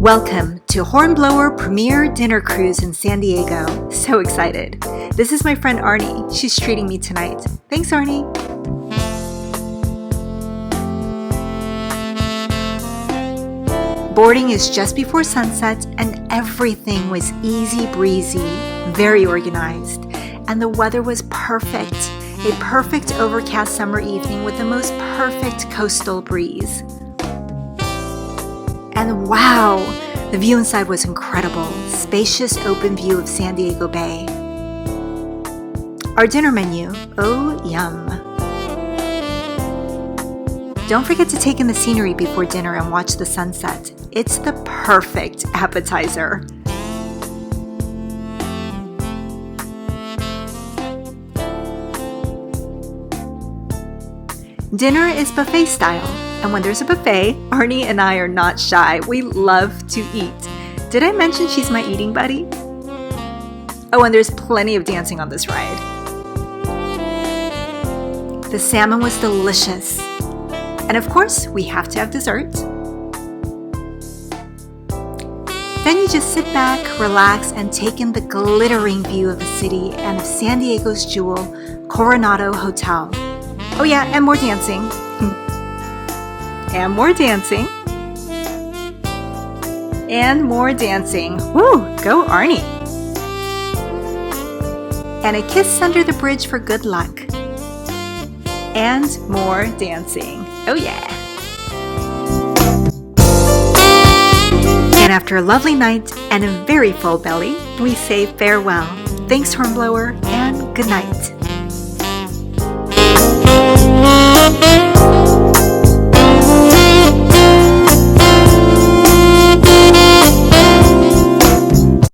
Welcome to Hornblower Premier Dinner Cruise in San Diego. So excited. This is my friend Laarni. She's treating me tonight. Thanks, Laarni. Boarding is just before sunset and everything was easy breezy, very organized. And the weather was perfect. A perfect overcast summer evening with the most perfect coastal breeze. And wow, the view inside was incredible. Spacious open view of San Diego Bay. Our dinner menu, oh yum. Don't forget to take in the scenery before dinner and watch the sunset. It's the perfect appetizer. Dinner is buffet style, and when there's a buffet, Laarni and I are not shy. We love to eat. Did I mention she's my eating buddy? Oh, and there's plenty of dancing on this ride. The salmon was delicious. And of course, we have to have dessert. Then you just sit back, relax, and take in the glittering view of the city and of San Diego's jewel, Coronado Hotel. Oh yeah, and more dancing. And more dancing. And more dancing. Woo, go Laarni. And a kiss under the bridge for good luck. And more dancing. Oh yeah. And after a lovely night and a very full belly, we say farewell. Thanks, Hornblower, and good night.